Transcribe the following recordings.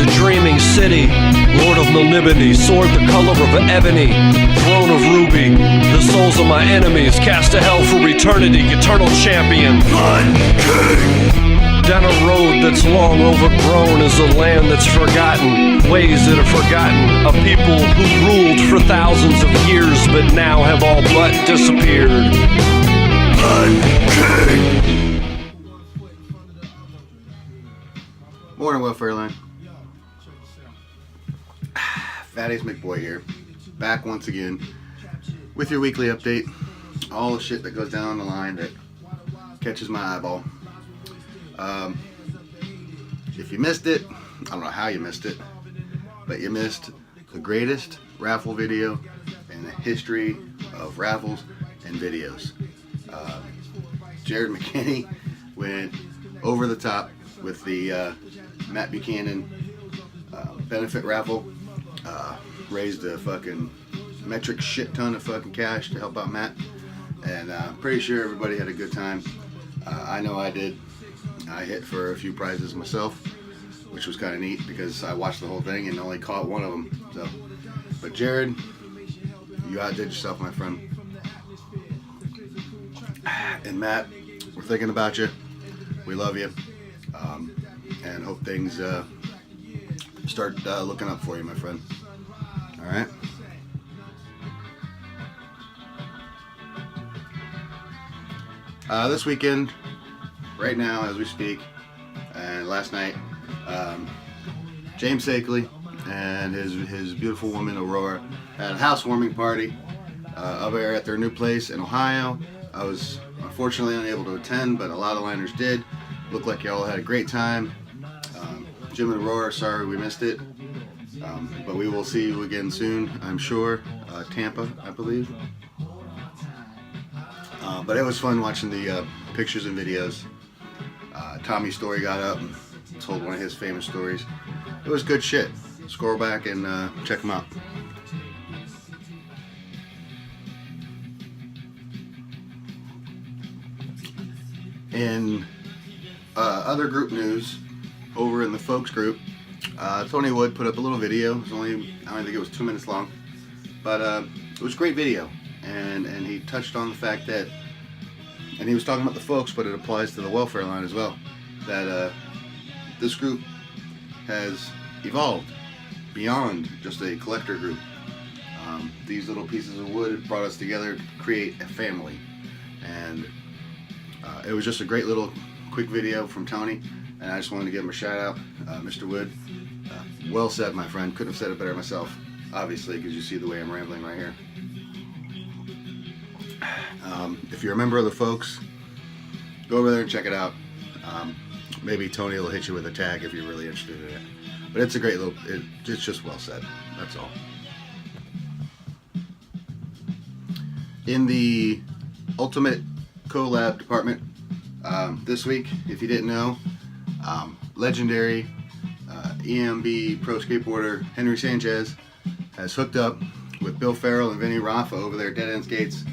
the dreaming city. Lord of Melibene, sword the color of ebony, throne of ruby. The souls of my enemies cast to hell for eternity. Eternal champion, Blood King. Down a road that's long overgrown is a land that's forgotten, ways that are forgotten, a people who ruled for thousands of years but now have all but disappeared. Blood King. Morning, Welfare Line. Fatties McBoy here, back once again with your weekly update. All the shit that goes down the line that catches my eyeball. If you missed it, I don't know how you missed it, but you missed the greatest raffle video in the history of raffles and videos. Jared McKinney went over the top with the Matt Buchanan benefit raffle. Raised a fucking metric shit ton of fucking cash to help out Matt, and I'm pretty sure everybody had a good time. I know I did. I hit for a few prizes myself, which was kind of neat because I watched the whole thing and only caught one of them. So, but Jared, you outdid yourself, my friend. And Matt, we're thinking about you. We love you, and hope things start looking up for you, my friend. All right. This weekend, right now as we speak, and last night, James Sakeley and his beautiful woman Aurora had a housewarming party up there at their new place in Ohio. I was unfortunately unable to attend, but a lot of liners did. Looked like y'all had a great time. Jim and Aurora, sorry we missed it, but we will see you again soon, I'm sure. Tampa, I believe. But it was fun watching the pictures and videos. Tommy's story got up and told one of his famous stories. It was good shit. Scroll back and check them out. In other group news, over in the folks group, Tony Wood put up a little video. It was only, I don't think it was 2 minutes long, but it was a great video, and he touched on the fact that, and he was talking about the folks, but it applies to the welfare line as well, that this group has evolved beyond just a collector group. These little pieces of wood brought us together to create a family, and it was just a great little quick video from Tony, and I just wanted to give him a shout out. Mr. Wood, well said, my friend. Couldn't have said it better myself, obviously, because you see the way I'm rambling right here. If you're a member of the folks, go over there and check it out. Maybe Tony will hit you with a tag if you're really interested in it. But it's a great little, it's just well said, that's all. In the Ultimate Collab department, this week, if you didn't know, legendary EMB pro skateboarder Henry Sanchez has hooked up with Bill Farrell and Vinny Rafa over there at Dead End Skates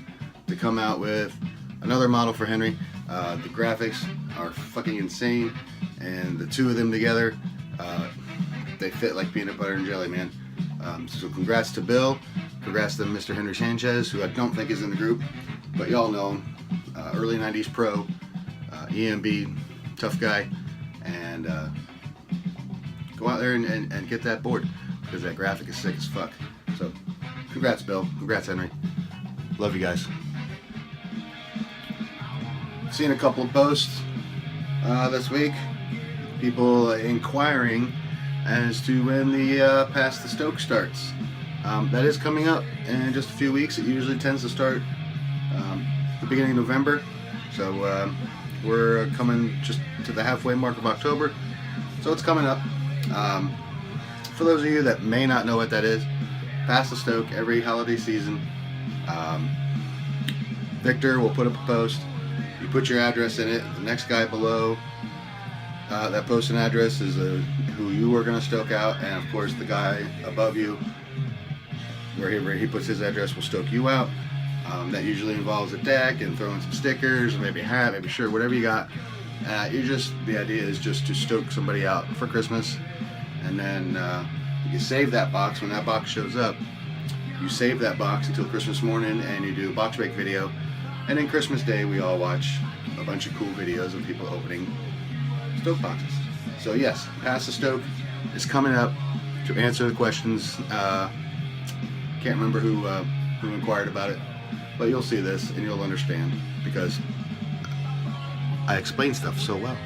to come out with another model for Henry. The graphics are fucking insane, and the two of them together, they fit like peanut butter and jelly, man. So congrats to Bill, congrats to Mr. Henry Sanchez, who I don't think is in the group, but y'all know him. Early 90s pro, EMB, tough guy, and go out there and get that board, because that graphic is sick as fuck. So congrats, Bill, congrats, Henry. Love you guys. Seen a couple of posts this week, people inquiring as to when the Past the Stoke starts. That is coming up in just a few weeks. It usually tends to start the beginning of November, so we're coming just to the halfway mark of October, so it's coming up. For those of you that may not know what that is, Past the Stoke every holiday season. Victor will put up a post. You put your address in it. The next guy below that post and address is who you are going to stoke out, and of course the guy above you, wherever he puts his address, will stoke you out. That usually involves a deck and throwing some stickers, or maybe a hat, maybe a shirt, whatever you got. The idea is just to stoke somebody out for Christmas, and then you save that box. When that box shows up, you save that box until Christmas morning, and you do a box break video. And then Christmas Day, we all watch a bunch of cool videos of people opening Stoke boxes. So yes, Pass the Stoke is coming up to answer the questions. Can't remember who inquired about it, but you'll see this and you'll understand because I explain stuff so well.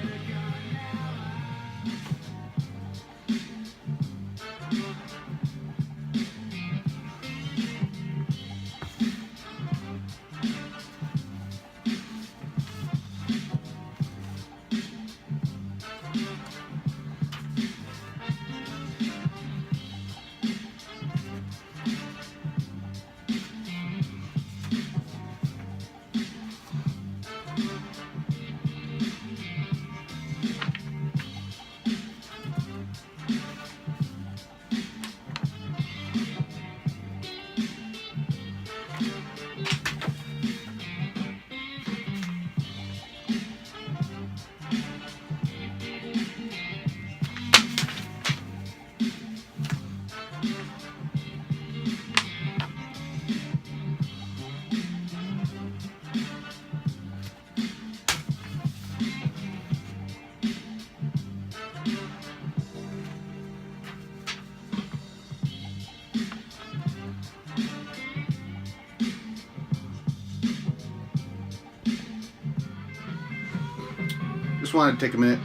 Just wanted to take a minute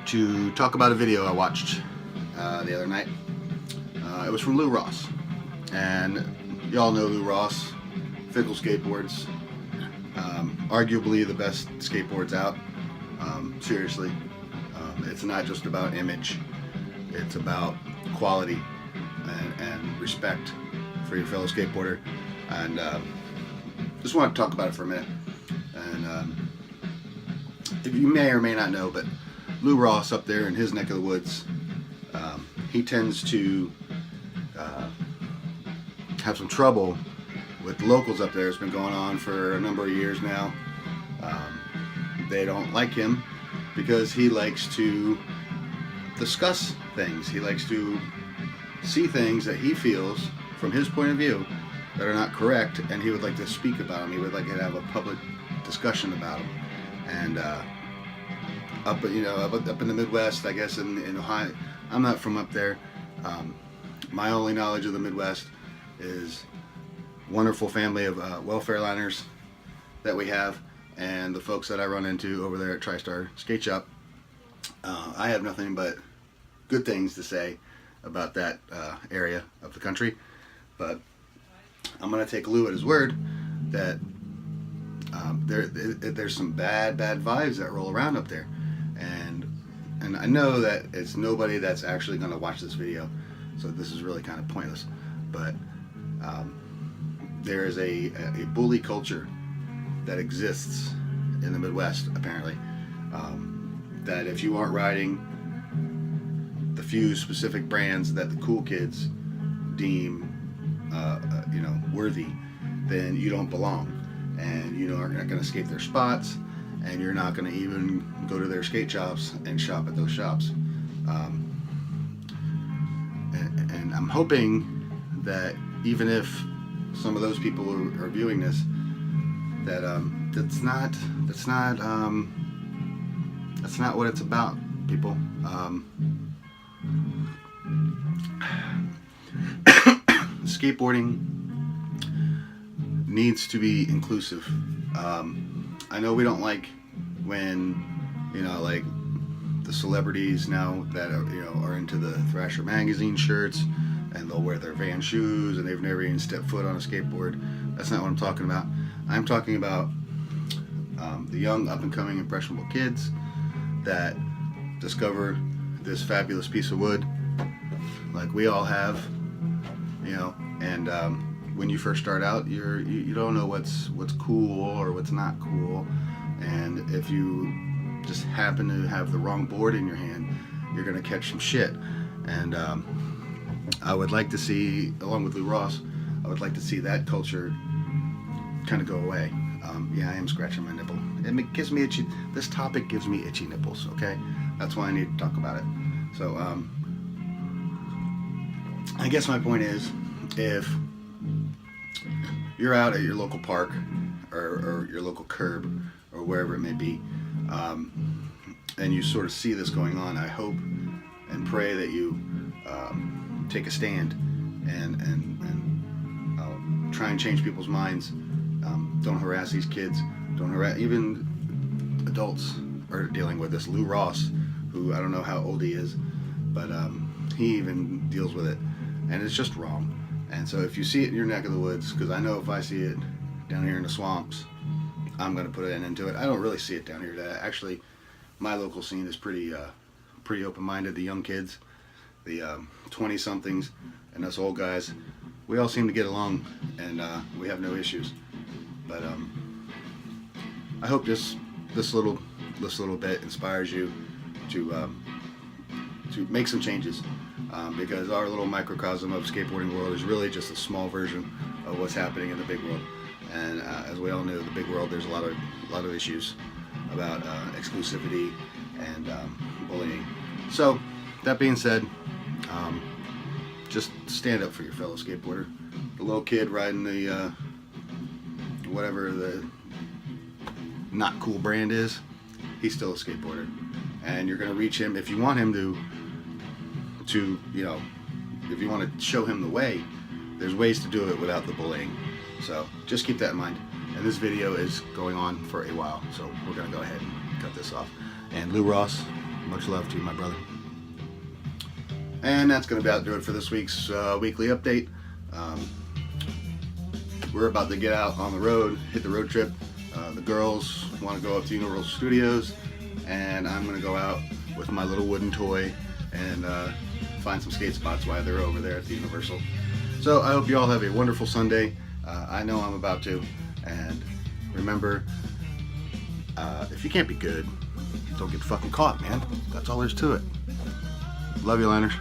to talk about a video I watched the other night. It was from Lou Ross, and y'all know Lou Ross, Fickle Skateboards, arguably the best skateboards out. Seriously, it's not just about image, it's about quality and respect for your fellow skateboarder. And just want to talk about it for a minute. And if you may or may not know, but Lou Ross up there in his neck of the woods, he tends to have some trouble with the locals up there. It's been going on for a number of years now. They don't like him because he likes to discuss things. He likes to see things that he feels from his point of view that are not correct, and he would like to speak about them. He would like to have a public discussion about them. And up in the Midwest, I guess in Ohio, I'm not from up there. My only knowledge of the Midwest is wonderful family of welfare liners that we have, and the folks that I run into over there at TriStar Skate Shop. I have nothing but good things to say about that area of the country, but I'm going to take Lou at his word that there's some bad vibes that roll around up there, and I know that it's nobody that's actually going to watch this video, so this is really kind of pointless, but there is a bully culture that exists in the Midwest, apparently, that if you aren't riding the few specific brands that the cool kids deem worthy, then you don't belong, and you are not going to skate their spots, and you're not going to even go to their skate shops and shop at those shops. And I'm hoping that even if some of those people are viewing this, that that's not what it's about, people. Skateboarding needs to be inclusive. I know we don't like when, like the celebrities now that are into the Thrasher magazine shirts, and they'll wear their Van shoes and they've never even stepped foot on a skateboard. That's not what I'm talking about. I'm talking about the young up-and-coming impressionable kids that discover this fabulous piece of wood, like we all have, and when you first start out, you don't know what's cool or what's not cool, and if you just happen to have the wrong board in your hand, you're gonna catch some shit. And I would like to see, along with Lou Ross, I would like to see that culture kind of go away. Yeah, I am scratching my nipple. gives me itchy. This topic gives me itchy nipples. Okay, that's why I need to talk about it. So I guess my point is, if you're out at your local park or your local curb or wherever it may be, and you sort of see this going on, I hope and pray that you take a stand and try and change people's minds. Don't harass these kids. Don't harass. Even adults are dealing with this. Lou Ross, who I don't know how old he is, but he even deals with it, and it's just wrong. And so if you see it in your neck of the woods, because I know if I see it down here in the swamps, I'm going to put an end to it. I don't really see it down here. Actually, my local scene is pretty open-minded. The young kids, the 20-somethings, and us old guys, we all seem to get along, and we have no issues. But I hope this little bit inspires you to make some changes, because our little microcosm of skateboarding world is really just a small version of what's happening in the big world. And as we all know, the big world, there's a lot of issues about exclusivity and bullying. So that being said, just stand up for your fellow skateboarder. The little kid riding the whatever the not cool brand is, he's still a skateboarder, and you're going to reach him if you want him to you know, if you want to show him the way. There's ways to do it without the bullying. So just keep that in mind. And this video is going on for a while, so we're going to go ahead and cut this off. And Lou Ross, much love to you, my brother. And that's going to about do it for this week's weekly update. We're about to get out on the road, hit the road trip. The girls want to go up to Universal Studios, and I'm going to go out with my little wooden toy and find some skate spots while they're over there at the Universal. So I hope you all have a wonderful Sunday. I know I'm about to. And remember, if you can't be good, don't get fucking caught, man. That's all there's to it. Love you, Liners.